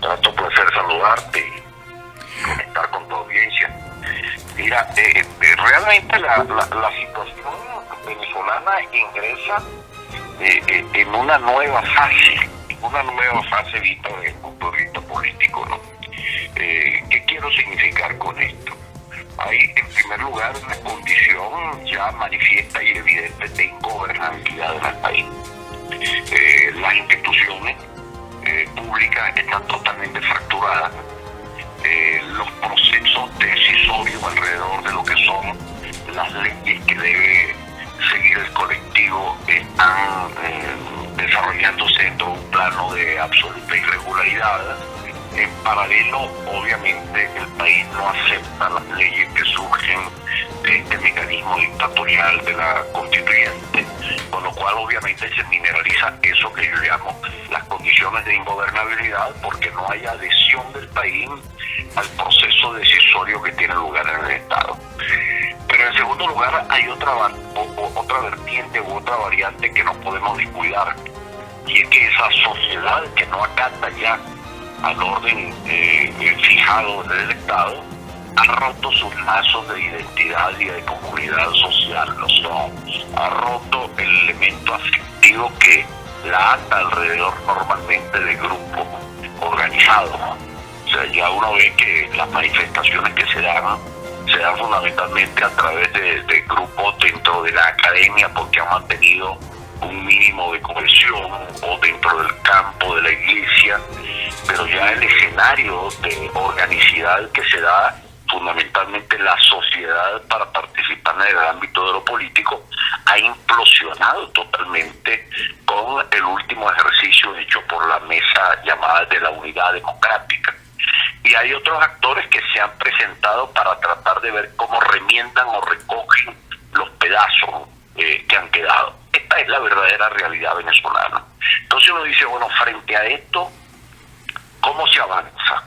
Trato de placer saludarte y conectar con tu audiencia. Mira, realmente la situación venezolana ingresa en una nueva fase vista desde el punto de vista político, ¿no? ¿Qué quiero significar con esto? Hay, en primer lugar, una condición ya manifiesta y evidente de ingobernabilidad en el país. Las instituciones públicas están totalmente fracturadas. Los procesos decisorios alrededor de lo que son las leyes que debe seguir el colectivo están desarrollándose dentro de un plano de absoluta irregularidad. En paralelo, obviamente, el país no acepta las leyes que surgen de este mecanismo dictatorial de la constituyente, con lo cual obviamente se mineraliza eso que yo llamo las condiciones de ingobernabilidad, porque no hay adhesión del país al proceso decisorio que tiene lugar en el Estado. Pero en segundo lugar hay otra vertiente u otra variante que no podemos descuidar, y es que esa sociedad que no acata ya al orden fijado del Estado ha roto sus lazos de identidad y de comunidad social, ¿no? Ha roto el elemento afectivo que la ata alrededor normalmente de grupos organizados, ¿no? O sea, ya uno ve que las manifestaciones que se dan fundamentalmente a través de grupos dentro de la academia, porque han mantenido un mínimo de cohesión, o dentro del campo de la iglesia, pero ya el escenario de organicidad que se da fundamentalmente la sociedad para participar en el ámbito de lo político ha implosionado totalmente con el último ejercicio hecho por la mesa llamada de la Unidad Democrática. Y hay otros actores que se han presentado para tratar de ver cómo remiendan o recogen los pedazos que han quedado. Esta es la verdadera realidad venezolana. Entonces uno dice, bueno, frente a esto, ¿cómo se avanza?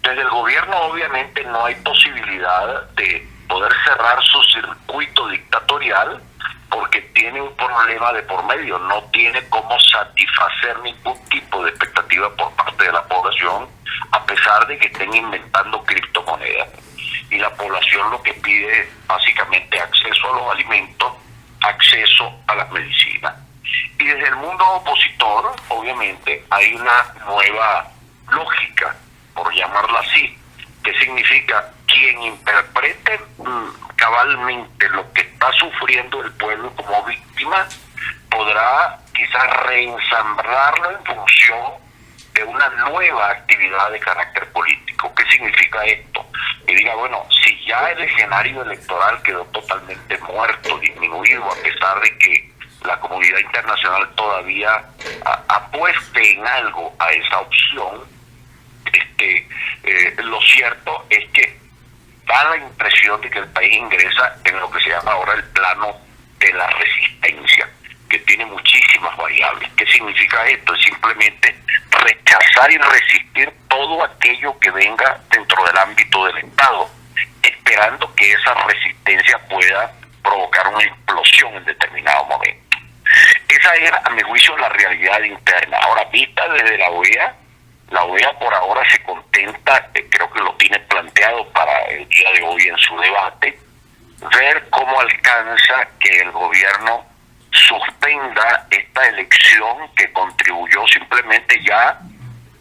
Desde el gobierno obviamente no hay posibilidad de poder cerrar su circuito dictatorial, porque tiene un problema de por medio, no tiene cómo satisfacer ningún tipo de expectativa por parte de la población, a pesar de que estén inventando criptomonedas. Y la población lo que pide es básicamente acceso a los alimentos, acceso a las medicinas. Y desde el mundo opositor, obviamente, hay una nueva lógica, por llamarla así, que significa quien interprete cabalmente lo que está sufriendo el pueblo como víctima, podrá quizás reensamblarlo en función de una nueva actividad de carácter político. ¿Qué significa esto? Que diga, bueno, si ya el escenario electoral quedó totalmente muerto, disminuido, a pesar de que la comunidad internacional todavía apueste en algo a esa opción, lo cierto es que da la impresión de que el país ingresa en lo que se llama ahora el plano de la resistencia, que tiene muchísimas variables. ¿Qué significa esto? Es simplemente rechazar y resistir todo aquello que venga dentro del ámbito del Estado, esperando que esa resistencia pueda provocar una explosión en determinado momento. Esa era, a mi juicio, la realidad interna. Ahora, vista desde la OEA por ahora se contenta, creo que lo tiene planteado para el día de hoy en su debate, ver cómo alcanza que el gobierno suspenda esta elección que contribuyó simplemente ya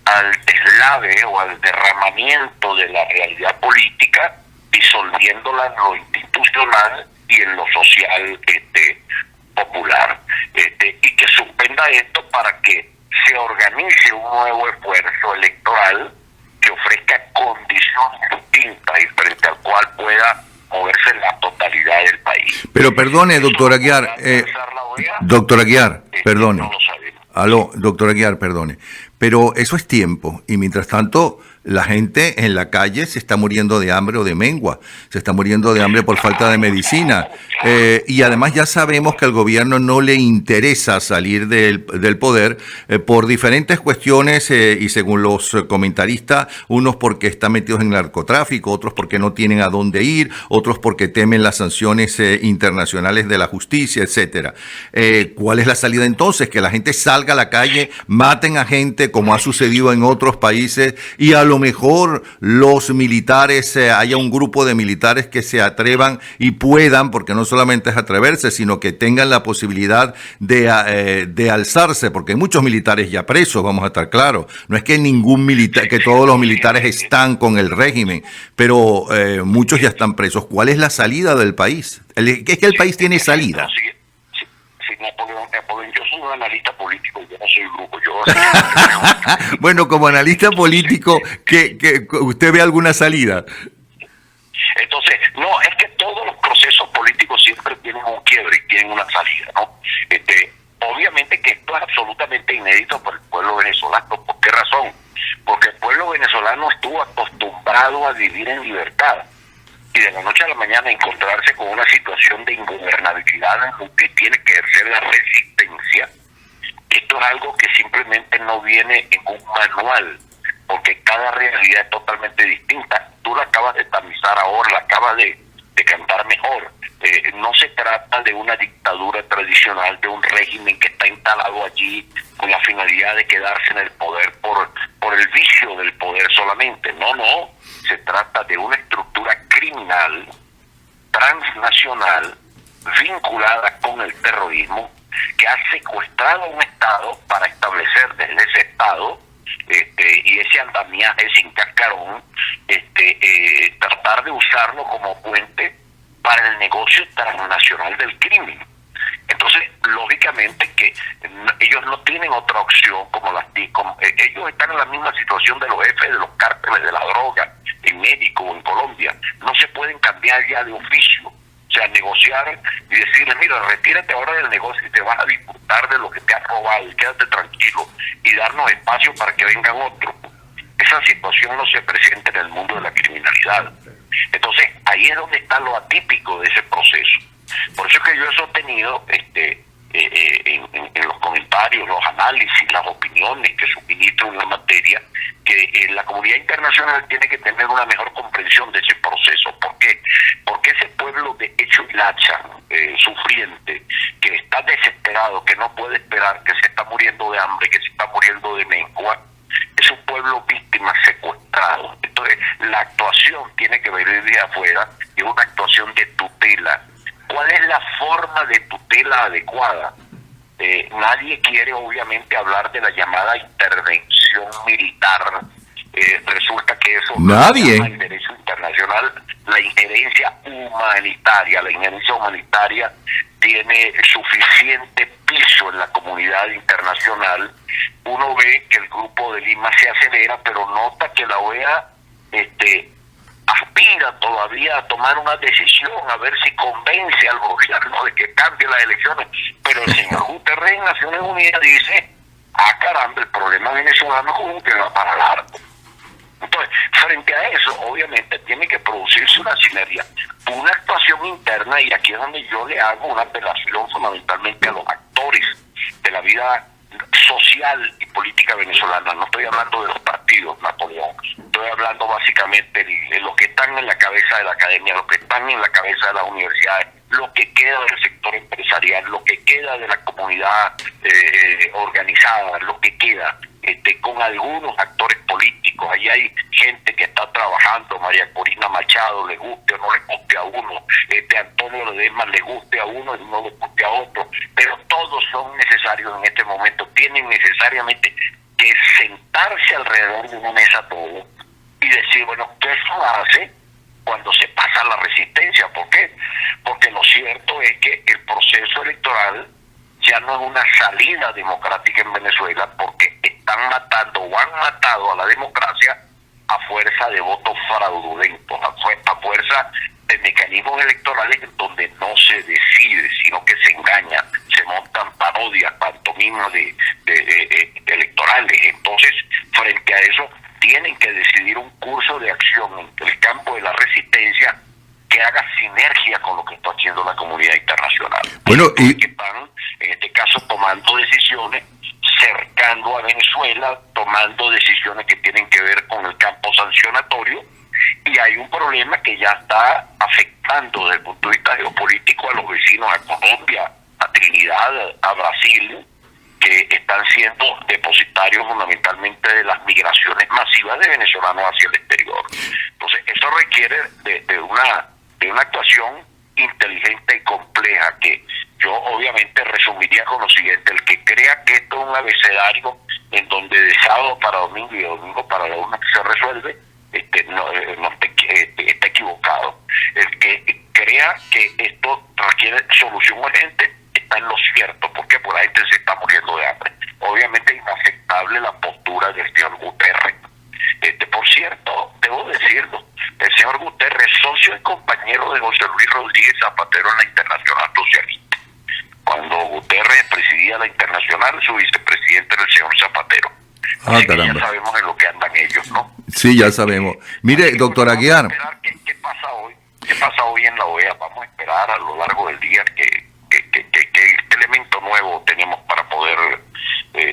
al deslave o al derramamiento de la realidad política, disolviéndola en lo institucional y en lo social popular, y que suspenda esto para que se organice un nuevo esfuerzo electoral que ofrezca condiciones distintas y frente al cual pueda moverse la totalidad del país. Pero perdone, doctor Aguiar, doctor Aguiar, perdone. No lo sabemos. Aló, doctor Aguiar, perdone. Pero eso es tiempo, y mientras tanto La gente en la calle se está muriendo de hambre o de mengua, se está muriendo de hambre por falta de medicina. Y además ya sabemos que al gobierno no le interesa salir del poder por diferentes cuestiones y según los comentaristas, unos porque están metidos en narcotráfico, otros porque no tienen a dónde ir, otros porque temen las sanciones internacionales de la justicia, etcétera. ¿Cuál es la salida entonces? Que la gente salga a la calle, maten a gente como ha sucedido en otros países y a lo mejor los militares, haya un grupo de militares que se atrevan y puedan, porque no solamente es atreverse, sino que tengan la posibilidad de alzarse, porque hay muchos militares ya presos, vamos a estar claros. No es que ningún militar, que todos los militares están con el régimen, pero muchos ya están presos. ¿Cuál es la salida del país? Es que el país tiene salida. Sí, Napoleón, yo soy un analista político, yo no soy grupo, Bueno, como analista político, ¿que usted ve alguna salida? Entonces, no, es que todos los procesos políticos siempre tienen un quiebre y tienen una salida, ¿no? Obviamente que esto es absolutamente inédito para el pueblo venezolano. ¿Por qué razón? Porque el pueblo venezolano estuvo acostumbrado a vivir en libertad y de la noche a la mañana encontrarse con una situación de ingobernabilidad en lo que tiene que ejercer la resistencia. Esto es algo que simplemente no viene en un manual, porque cada realidad es totalmente distinta. Tú la acabas de tamizar ahora, la acabas de cantar mejor. No se trata de una dictadura tradicional, de un régimen que está instalado allí con la finalidad de quedarse en el poder por el vicio del poder solamente. No. Se trata de una estructura criminal, transnacional, vinculada con el terrorismo, que ha secuestrado un Estado para establecer desde ese Estado y ese andamiaje sin cascarón, tratar de usarlo como puente para el negocio transnacional del crimen. Entonces, lógicamente que ellos no tienen otra opción ellos están en la misma situación de los jefes de los cárteles de la droga en México o en Colombia. No se pueden cambiar ya de oficio. O sea, negociar y decirle, mira, retírate ahora del negocio y te vas a disfrutar de lo que te has robado y quédate tranquilo y darnos espacio para que vengan otros. Esa situación no se presenta en el mundo de la criminalidad. Entonces, ahí es donde está lo atípico de ese proceso. Por eso es que yo he sostenido en los comentarios, los análisis, las opiniones que suministro en la materia, que la comunidad internacional tiene que tener una mejor comprensión de ese proceso. ¿Por qué? Porque ese pueblo de hecho y lacha, sufriente, que está desesperado, que no puede esperar, que se está muriendo de hambre, que se está muriendo de mengua, es un pueblo víctima secuestrado. Entonces, la actuación tiene que venir de afuera y es una actuación de tutela. ¿Cuál es la forma de tutela adecuada? Nadie quiere obviamente hablar de la llamada intervención militar. Resulta que eso nadie. El derecho internacional, la injerencia humanitaria. La injerencia humanitaria tiene suficiente piso en la comunidad internacional. Uno ve que el Grupo de Lima se acelera, pero nota que la OEA aspira todavía a tomar una decisión, a ver si convence al gobierno de que cambie las elecciones. Pero el señor Guterres en Naciones Unidas dice, caramba, el problema venezolano es como que va para largo. Entonces, frente a eso, obviamente, tiene que producirse una sinergia, una actuación interna, y aquí es donde yo le hago una apelación fundamentalmente a los actores de la vida social y política venezolana. No estoy hablando de los partidos, Napoleón. Estoy hablando básicamente de los que están en la cabeza de la academia, los que están en la cabeza de las universidades, lo que queda del sector empresarial, lo que queda de la comunidad organizada, lo que queda con algunos actores políticos. Ahí hay gente que está trabajando, María Corina Machado, le guste o no le guste a uno, Antonio Ledesma le guste a uno y no le guste a otro, pero todos son necesarios en este momento, tienen necesariamente que sentarse alrededor de una mesa todos y decir, bueno, ¿qué se hace cuando se pasa la resistencia? ¿Por qué? Porque lo cierto es que el proceso electoral ya no es una salida democrática en Venezuela, porque están matando o han matado a la democracia a fuerza de votos fraudulentos, a fuerza de mecanismos electorales donde no se decide, sino que se engaña, se montan parodias, pantomimas de electorales. Entonces, frente a eso, tienen que decidir un curso de acción en el campo de la resistencia que haga sinergia con lo que está haciendo la comunidad internacional. Bueno, y que están, en este caso, tomando decisiones cercando a Venezuela, tomando decisiones que tienen que ver con el campo sancionatorio, y hay un problema que ya está afectando desde el punto de vista geopolítico a los vecinos, a Colombia, a Trinidad, a Brasil, que están siendo depositarios fundamentalmente de las migraciones masivas de venezolanos hacia el exterior. Entonces, eso requiere de una actuación inteligente y compleja, que yo obviamente resumiría con lo siguiente: el que crea que esto es un abecedario en donde de sábado para domingo y de domingo para lunes se resuelve, está equivocado. El que crea que esto requiere solución urgente está en lo cierto, porque por la gente se está muriendo de hambre. Obviamente es inaceptable la postura del señor Guterres. Por cierto, debo decirlo, el señor Guterres es socio y compañero de José Luis Rodríguez Zapatero en la Internacional Socialista. Cuando Guterres presidía la Internacional, su vicepresidente era el señor Zapatero. Así que ya sabemos en lo que andan ellos, ¿no? Sí, ya sabemos. Mire, doctor Aguiar. Vamos a esperar qué pasa hoy. ¿Qué pasa hoy en la OEA? Vamos a esperar a lo largo del día qué elemento nuevo tenemos para poder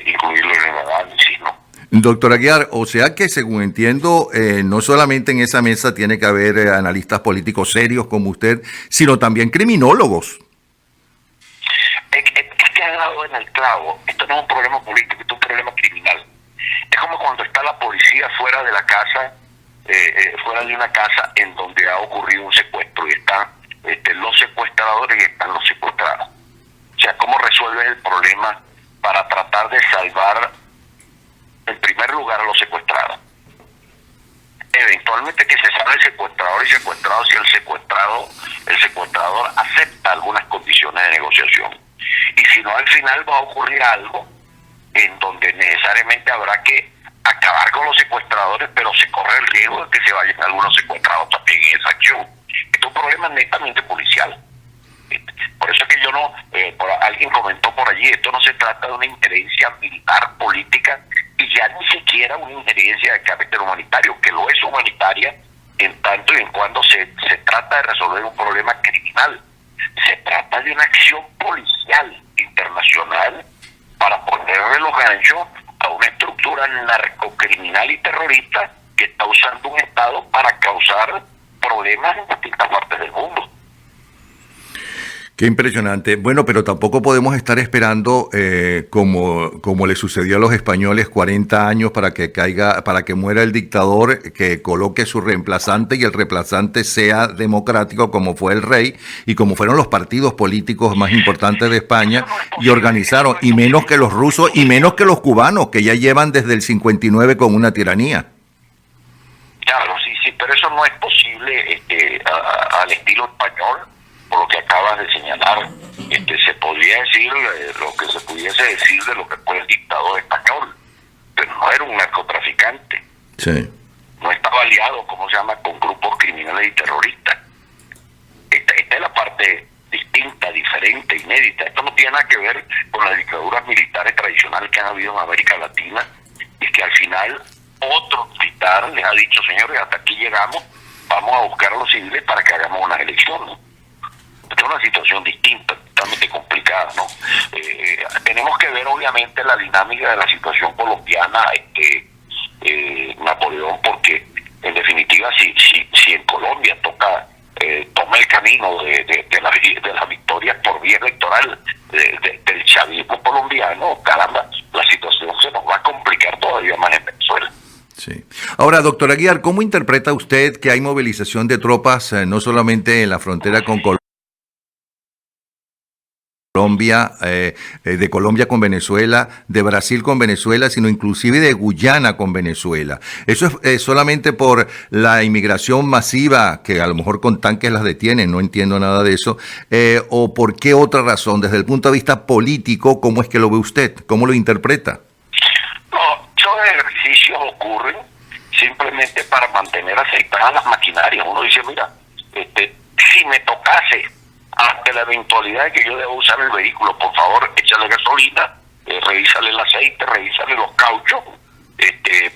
incluirlo en el análisis, ¿no? Doctor Aguiar, o sea que según entiendo, no solamente en esa mesa tiene que haber analistas políticos serios como usted, sino también criminólogos. Es que ha dado en el clavo. Esto no es un problema político, esto es un problema criminal. Es como cuando está la policía fuera de la casa, fuera de una casa en donde ha ocurrido un secuestro, y están los secuestradores y están los secuestrados. O sea, ¿cómo resuelves el problema para tratar de salvar en primer lugar a los secuestrados? Eventualmente que se salve el secuestrador y secuestrado si el secuestrador acepta algunas condiciones de negociación. Y si no, al final va a ocurrir algo en donde necesariamente habrá que acabar con los secuestradores, pero se corre el riesgo de que se vayan algunos secuestrados también en esa acción. Esto es un problema netamente policial. Por eso es que yo no, alguien comentó por allí, esto no se trata de una injerencia militar, política, y ya ni siquiera una injerencia de carácter humanitario, que lo es humanitaria en tanto y en cuando se trata de resolver un problema criminal. Se trata de una acción policial internacional para ponerle los ganchos a una estructura narcocriminal y terrorista que está usando un Estado para causar problemas en distintas partes del mundo. Qué impresionante. Bueno, pero tampoco podemos estar esperando como le sucedió a los españoles 40 años para que muera el dictador, que coloque su reemplazante y el reemplazante sea democrático como fue el rey y como fueron los partidos políticos más importantes de España y organizaron, y menos que los rusos y menos que los cubanos, que ya llevan desde el 59 con una tiranía. Claro, sí, pero eso no es posible al estilo español. Por lo que acabas de señalar, se podría decir lo que se pudiese decir de lo que fue el dictador español, pero no era un narcotraficante. Sí. No estaba aliado, ¿cómo se llama?, con grupos criminales y terroristas. Esta es la parte distinta, diferente, inédita. Esto no tiene nada que ver con las dictaduras militares tradicionales que han habido en América Latina, y que al final otro militar les ha dicho: señores, hasta aquí llegamos, vamos a buscar a los civiles para que hagamos unas elecciones. Es una situación distinta, totalmente complicada, ¿no? Tenemos que ver obviamente la dinámica de la situación colombiana, Napoleón, porque en definitiva si en Colombia toma el camino de las victorias por vía electoral del chavismo colombiano, caramba, la situación se nos va a complicar todavía más en Venezuela. Sí. Ahora, doctor Aguiar, ¿cómo interpreta usted que hay movilización de tropas no solamente en la frontera con Colombia, de Colombia con Venezuela, de Brasil con Venezuela, sino inclusive de Guyana con Venezuela? ¿Eso es solamente por la inmigración masiva, que a lo mejor con tanques las detienen? No entiendo nada de eso. ¿O por qué otra razón? Desde el punto de vista político, ¿cómo es que lo ve usted? ¿Cómo lo interpreta? No, esos ejercicios ocurren simplemente para mantener aceitadas las maquinarias. Uno dice: mira, si me tocase, ante la eventualidad de que yo deba usar el vehículo, por favor, échale gasolina, revísale el aceite, revísale los cauchos,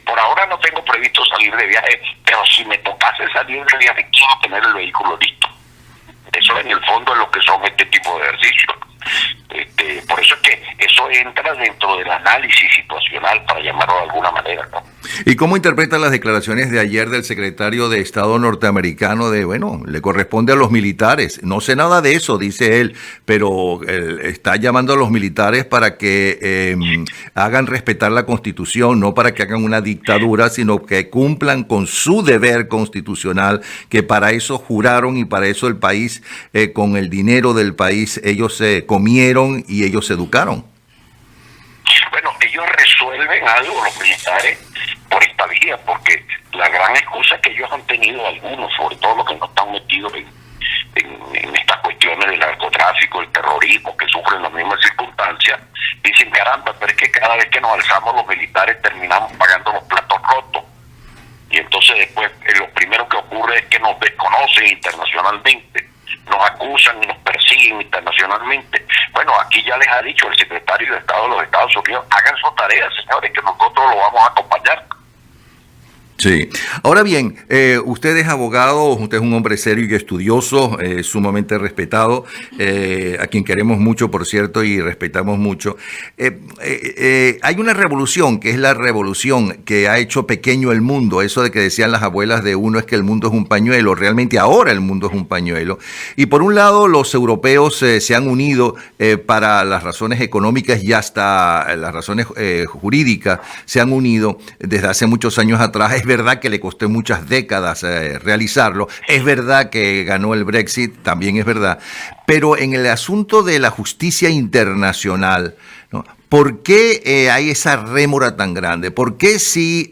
Por ahora no tengo previsto salir de viaje, pero si me tocase salir de viaje, quiero tener el vehículo listo. Eso en el fondo es lo que son este tipo de ejercicios. Por eso es que eso entra dentro del análisis situacional, para llamarlo de alguna manera, ¿no? ¿Y cómo interpretan las declaraciones de ayer del secretario de Estado norteamericano de, bueno, le corresponde a los militares? No sé nada de eso, dice él, pero está llamando a los militares para que hagan respetar la Constitución, no para que hagan una dictadura, sino que cumplan con su deber constitucional, que para eso juraron y para eso el país, con el dinero del país, ellos se comieron y ellos se educaron. Bueno, ellos resuelven algo, los militares, por esta vía, porque la gran excusa que ellos han tenido, algunos, sobre todo los que no están metidos en estas cuestiones del narcotráfico, el terrorismo, que sufren las mismas circunstancias, dicen, caramba, pero es que cada vez que nos alzamos los militares terminamos pagando los platos rotos. Y entonces después lo primero que ocurre es que nos desconocen internacionalmente, nos acusan y nos persiguen internacionalmente. Bueno, aquí ya les ha dicho el secretario de Estado de los Estados Unidos, hagan su tarea, señores, que nosotros lo vamos a acompañar. Sí. Ahora bien, usted es abogado, usted es un hombre serio y estudioso, sumamente respetado, a quien queremos mucho, por cierto, y respetamos mucho. Hay una revolución, que es la revolución que ha hecho pequeño el mundo. Eso de que decían las abuelas de uno es que el mundo es un pañuelo. Realmente ahora el mundo es un pañuelo. Y por un lado, los europeos se han unido para las razones económicas y hasta las razones jurídicas se han unido desde hace muchos años atrás. Es verdad que le costó muchas décadas realizarlo, es verdad que ganó el Brexit, también es verdad, pero en el asunto de la justicia internacional, ¿no? ¿Por qué hay esa rémora tan grande? ¿Por qué si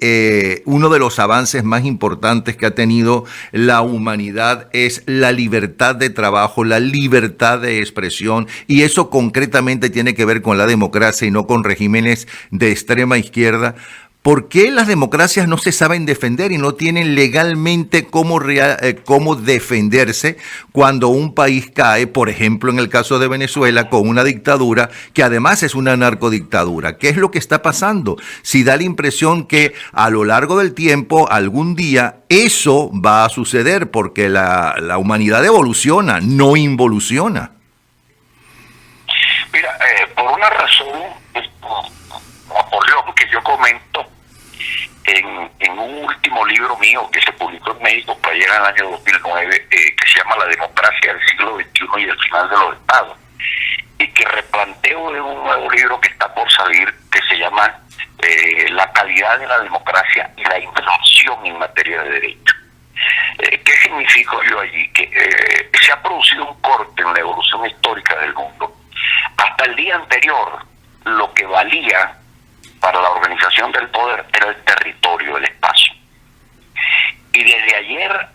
uno de los avances más importantes que ha tenido la humanidad es la libertad de trabajo, la libertad de expresión, y eso concretamente tiene que ver con la democracia y no con regímenes de extrema izquierda? ¿Por qué las democracias no se saben defender y no tienen legalmente cómo defenderse cuando un país cae, por ejemplo, en el caso de Venezuela, con una dictadura que además es una narcodictadura? ¿Qué es lo que está pasando? Si da la impresión que a lo largo del tiempo, algún día, eso va a suceder porque la humanidad evoluciona, no involuciona. Mira, por una razón, Napoleón, que yo comento en un último libro mío que se publicó en México para llegar al año 2009, que se llama La democracia del siglo XXI y el final de los estados, y que replanteo en un nuevo libro que está por salir, que se llama La calidad de la democracia y la inflación en materia de derecho. ¿Qué significa yo allí? Que se ha producido un corte en la evolución histórica del mundo. Hasta el día anterior, lo que valía para la organización del poder era el territorio, el espacio. Y desde ayer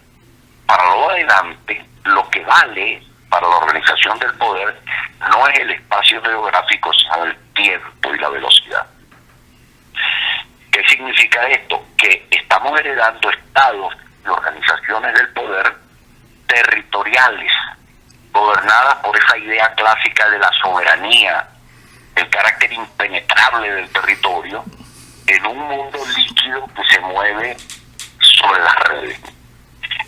para lo adelante, lo que vale para la organización del poder no es el espacio geográfico, sino el tiempo y la velocidad. ¿Qué significa esto? Que estamos heredando estados y organizaciones del poder territoriales, gobernadas por esa idea clásica de la soberanía, el carácter impenetrable del territorio, en un mundo líquido que se mueve sobre las redes.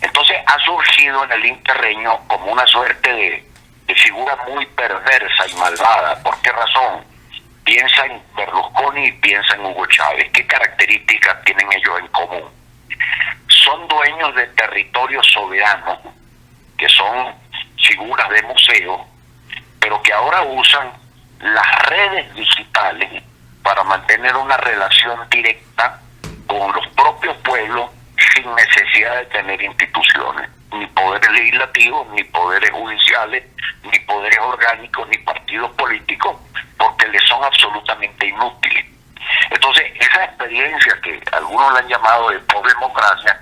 Entonces ha surgido en el interreño como una suerte de figura muy perversa y malvada. ¿Por qué razón? Piensa en Berlusconi y piensa en Hugo Chávez. ¿Qué características tienen ellos en común? Son dueños de territorios soberanos, que son figuras de museo, pero que ahora usan las redes digitales para mantener una relación directa con los propios pueblos sin necesidad de tener instituciones, ni poderes legislativos, ni poderes judiciales, ni poderes orgánicos, ni partidos políticos, porque les son absolutamente inútiles. Entonces, esa experiencia que algunos la han llamado de post-democracia,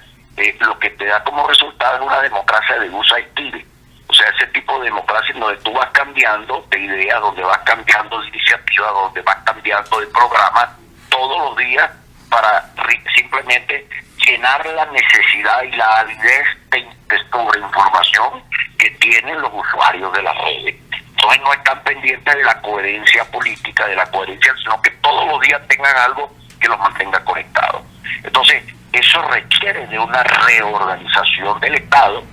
lo que te da como resultado es una democracia de usa y tire. O sea, ese tipo de democracia donde tú vas cambiando de ideas, donde vas cambiando de iniciativas, donde vas cambiando de programas todos los días para simplemente llenar la necesidad y la avidez de sobreinformación que tienen los usuarios de las redes. Entonces no están pendientes de la coherencia política, de la coherencia, sino que todos los días tengan algo que los mantenga conectados. Entonces, eso requiere de una reorganización del Estado,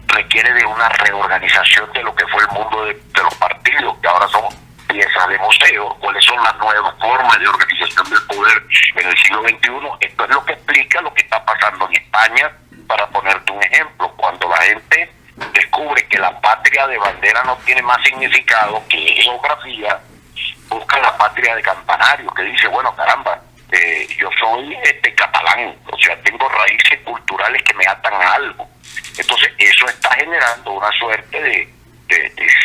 requiere de una reorganización de lo que fue el mundo de los partidos, que ahora son piezas de museo, cuáles son las nuevas formas de organización del poder en el siglo XXI. Esto es lo que explica lo que está pasando en España, para ponerte un ejemplo. Cuando la gente descubre que la patria de bandera no tiene más significado que geografía, busca la patria de campanario, que dice, bueno, caramba, yo soy catalán, o sea, tengo raíces culturales que me atan a algo. Entonces, eso está generando una suerte de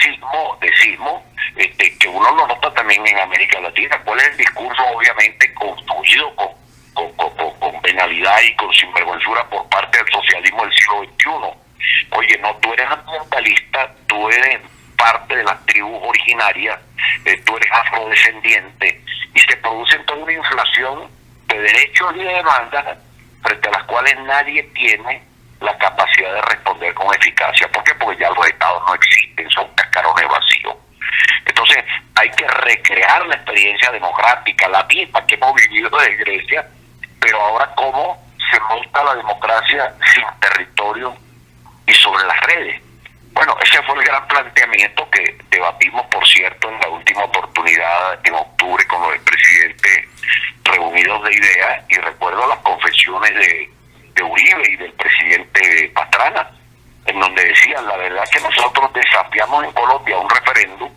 sismo, que uno lo nota también en América Latina. ¿Cuál es el discurso, obviamente, construido con penalidad y con sinvergüenzura por parte del socialismo del siglo XXI? Oye, no, tú eres ambientalista, tú eres parte de las tribus originarias, tú eres afrodescendiente, y se produce toda una inflación de derechos y de demandas frente a las cuales nadie tiene la capacidad de responder con eficacia. ¿Por qué? Porque ya los estados no existen, son cascarones vacíos. Entonces hay que recrear la experiencia democrática, la misma que hemos vivido desde Grecia, pero ahora cómo se monta la democracia sin territorio y sobre las redes. Bueno, ese fue el gran planteamiento que debatimos, por cierto, en la última oportunidad en octubre con los expresidentes reunidos de ideas, y recuerdo las confesiones de Uribe y del presidente Pastrana, en donde decían, la verdad que nosotros desafiamos en Colombia un referéndum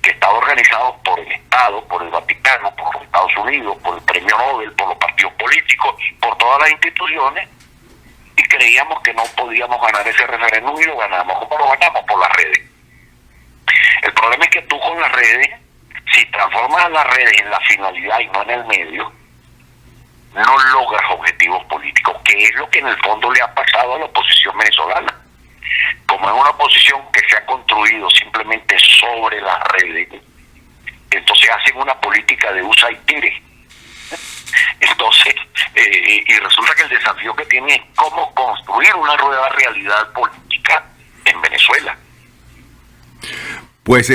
que estaba organizado por el Estado, por el Vaticano, por los Estados Unidos, por el Premio Nobel, por los partidos políticos, por todas las instituciones, y creíamos que no podíamos ganar ese referéndum, y lo ganamos. ¿Cómo lo ganamos? Por las redes. El problema es que tú con las redes, si transformas las redes en la finalidad y no en el medio, no logras objetivos políticos, que es lo que en el fondo le ha pasado a la oposición venezolana. Como es una oposición que se ha construido simplemente sobre las redes, entonces hacen una política de usa y tire. Entonces, y resulta que el desafío que tiene es cómo construir una nueva realidad política en Venezuela. Pues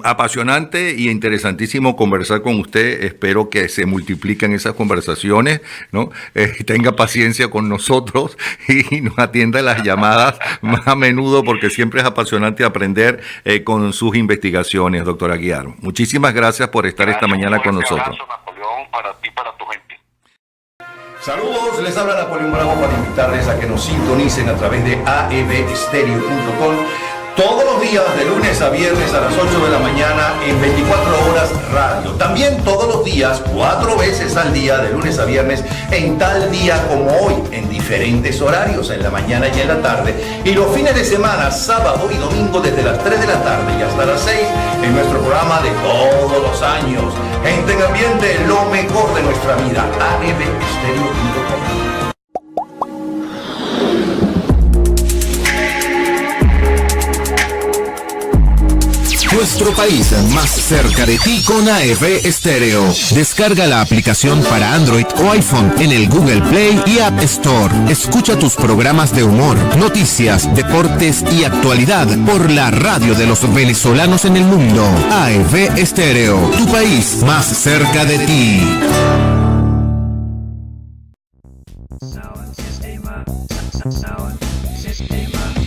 apasionante y interesantísimo conversar con usted. Espero que se multipliquen esas conversaciones, ¿no? Tenga paciencia con nosotros y nos atienda las llamadas más a menudo, porque siempre es apasionante aprender con sus investigaciones, doctor Aguiar. Muchísimas gracias por estar esta mañana con nosotros. Un abrazo, Napoleón, para ti y para tu gente. Saludos, les habla Napoleón Bravo para invitarles a que nos sintonicen a través de aevestereo.com. Todos los días, de lunes a viernes a las 8 de la mañana, en 24 horas radio. También todos los días, 4 veces al día, de lunes a viernes, en tal día como hoy, en diferentes horarios, en la mañana y en la tarde. Y los fines de semana, sábado y domingo, desde las 3 de la tarde y hasta las 6, en nuestro programa de todos los años. Gente en ambiente, lo mejor de nuestra vida. aevestereo.com. Nuestro país más cerca de ti con AF Estéreo. Descarga la aplicación para Android o iPhone en el Google Play y App Store. Escucha tus programas de humor, noticias, deportes y actualidad por la radio de los venezolanos en el mundo. AF Estéreo, tu país más cerca de ti. Sound system.